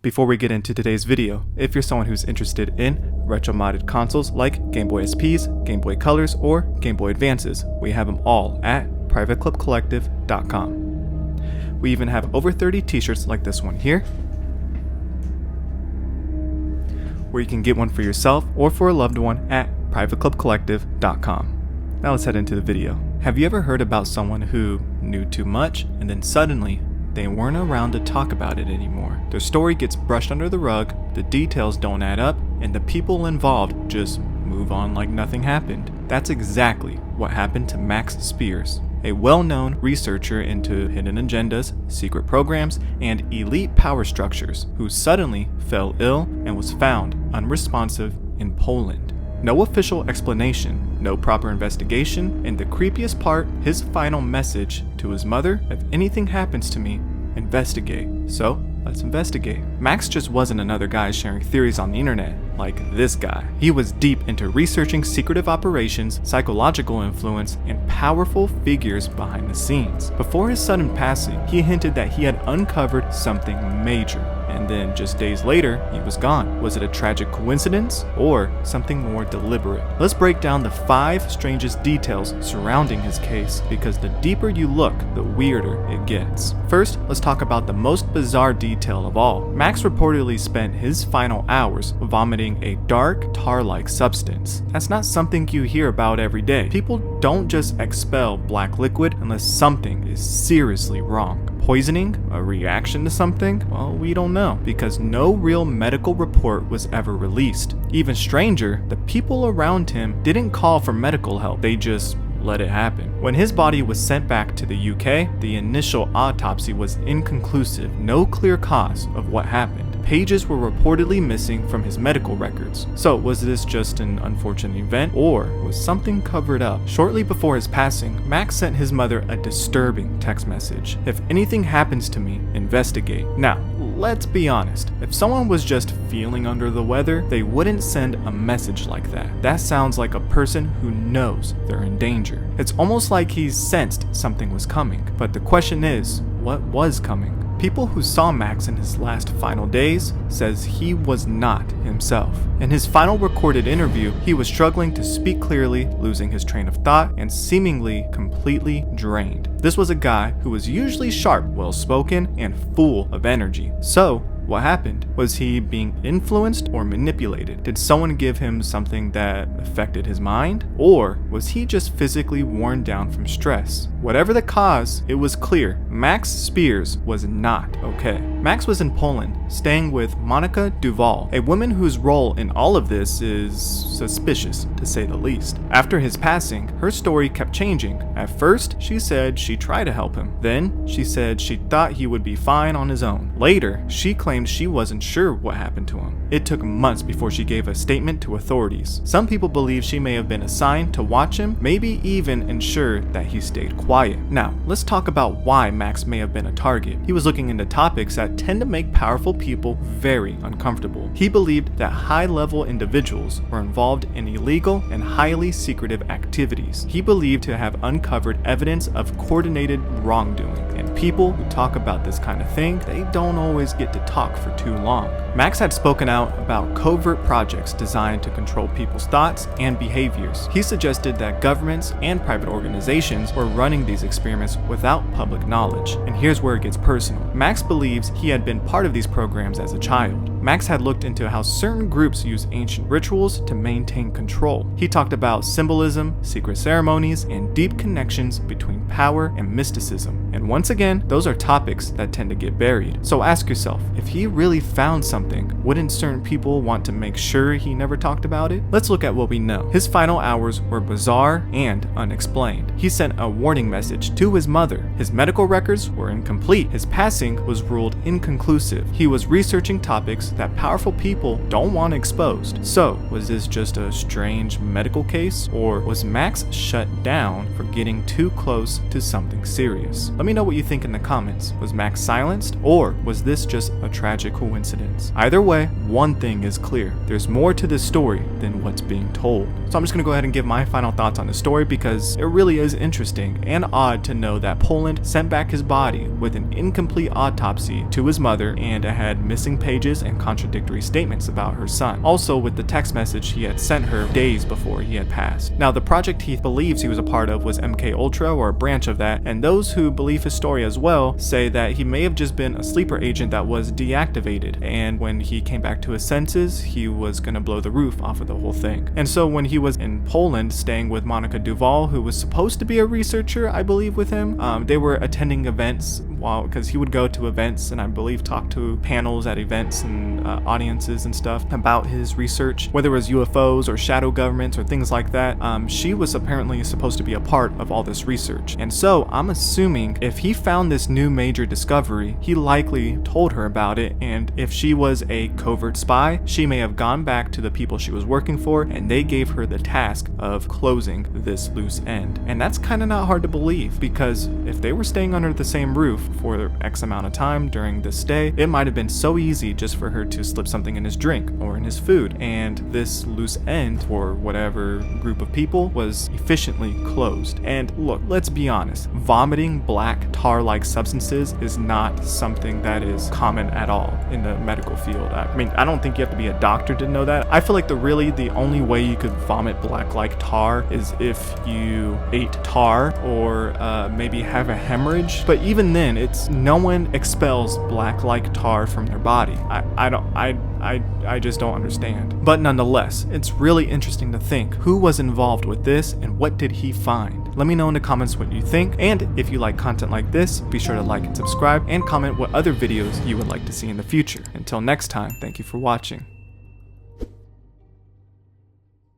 Before we get into today's video, if you're someone who's interested in retro-modded consoles like Game Boy SPs, Game Boy Colors, or Game Boy Advances, we have them all at privateclubcollective.com. We even have over 30 t-shirts like this one here, where you can get one for yourself or for a loved one at privateclubcollective.com. Now let's head into the video. Have you ever heard about someone who knew too much and then suddenly they weren't around to talk about it anymore? Their story gets brushed under the rug, the details don't add up, and the people involved just move on like nothing happened. That's exactly what happened to Max Spiers, a well-known researcher into hidden agendas, secret programs, and elite power structures, who suddenly fell ill and was found unresponsive in Poland. No official explanation, no proper investigation, and the creepiest part, his final message to his mother: if anything happens to me, investigate. So, let's investigate. Max just wasn't another guy sharing theories on the internet like this guy. He was deep into researching secretive operations, psychological influence, and powerful figures behind the scenes. Before his sudden passing, he hinted that he had uncovered something major, and then just days later, he was gone. Was it a tragic coincidence or something more deliberate? Let's break down the 5 strangest details surrounding his case, because the deeper you look, the weirder it gets. First, let's talk about the most bizarre detail of all. Max reportedly spent his final hours vomiting a dark, tar-like substance. That's not something you hear about every day. People don't just expel black liquid unless something is seriously wrong. Poisoning? A reaction to something? Well, we don't know, because no real medical report was ever released. Even stranger, the people around him didn't call for medical help, they just let it happen. When his body was sent back to the UK, the initial autopsy was inconclusive, no clear cause of what happened. Pages were reportedly missing from his medical records. So was this just an unfortunate event, or was something covered up? Shortly before his passing, Max sent his mother a disturbing text message: if anything happens to me, investigate. Now, let's be honest, if someone was just feeling under the weather, they wouldn't send a message like that. That sounds like a person who knows they're in danger. It's almost like he sensed something was coming. But the question is, what was coming? People who saw Max in his last final days says he was not himself. In his final recorded interview, he was struggling to speak clearly, losing his train of thought, and seemingly completely drained. This was a guy who was usually sharp, well-spoken, and full of energy. So, what happened? Was he being influenced or manipulated? Did someone give him something that affected his mind? Or was he just physically worn down from stress? Whatever the cause, it was clear Max Spiers was not okay. Max was in Poland, staying with Monica Duval, a woman whose role in all of this is suspicious, to say the least. After his passing, her story kept changing. At first, she said she tried to help him. Then, she said she thought he would be fine on his own. Later, she claimed she wasn't sure what happened to him. It took months before she gave a statement to authorities. Some people believe she may have been assigned to watch him, maybe even ensure that he stayed quiet. Now, let's talk about why Max may have been a target. He was looking into topics that tend to make powerful people very uncomfortable. He believed that high-level individuals were involved in illegal and highly secretive activities. He believed to have uncovered evidence of coordinated wrongdoing, and people who talk about this kind of thing, they don't always get to talk for too long. Max had spoken out about covert projects designed to control people's thoughts and behaviors. He suggested that governments and private organizations were running these experiments without public knowledge. And here's where it gets personal. Max believes he had been part of these programs as a child. Max had looked into how certain groups use ancient rituals to maintain control. He talked about symbolism, secret ceremonies, and deep connections between power and mysticism. And once again, those are topics that tend to get buried. So ask yourself, if he really found something, wouldn't certain people want to make sure he never talked about it? Let's look at what we know. His final hours were bizarre and unexplained. He sent a warning message to his mother. His medical records were incomplete. His passing was ruled inconclusive. He was researching topics secrets that powerful people don't want exposed. So, was this just a strange medical case, or was Max shut down for getting too close to something serious? Let me know what you think in the comments. Was Max silenced, or was this just a tragic coincidence? Either way, one thing is clear. There's more to this story than what's being told. So I'm just gonna go ahead and give my final thoughts on the story, because it really is interesting and odd to know that Poland sent back his body with an incomplete autopsy to his mother, and it had missing pages and contradictory statements about her son. Also with the text message he had sent her days before he had passed. Now the project he believes he was a part of was MK Ultra, or a branch of that, and those who believe his story as well say that he may have just been a sleeper agent that was deactivated, and when he came back to his senses, he was gonna blow the roof off of the whole thing. And so when he was in Poland staying with Monica Duval, who was supposed to be a researcher, I believe, with him, they were attending events, because he would go to events and I believe talk to panels at events and audiences and stuff about his research, whether it was UFOs or shadow governments or things like that. She was apparently supposed to be a part of all this research, and so I'm assuming if he found this new major discovery, he likely told her about it, and if she was a covert spy, she may have gone back to the people she was working for and they gave her the task of closing this loose end. And that's kind of not hard to believe, because if they were staying under the same roof for X amount of time during this stay, it might have been so easy just for her to slip something in his drink or in his food, and this loose end for whatever group of people was efficiently closed. And look, let's be honest, vomiting black tar-like substances is not something that is common at all in the medical field. I mean, I don't think you have to be a doctor to know that. I feel like the only way you could vomit black like tar is if you ate tar or maybe have a hemorrhage. But even then, no one expels black like tar from their body. I just don't understand. But nonetheless, it's really interesting to think who was involved with this and what did he find. Let me know in the comments what you think, and if you like content like this, be sure to like and subscribe, and comment what other videos you would like to see in the future. Until next time, thank you for watching.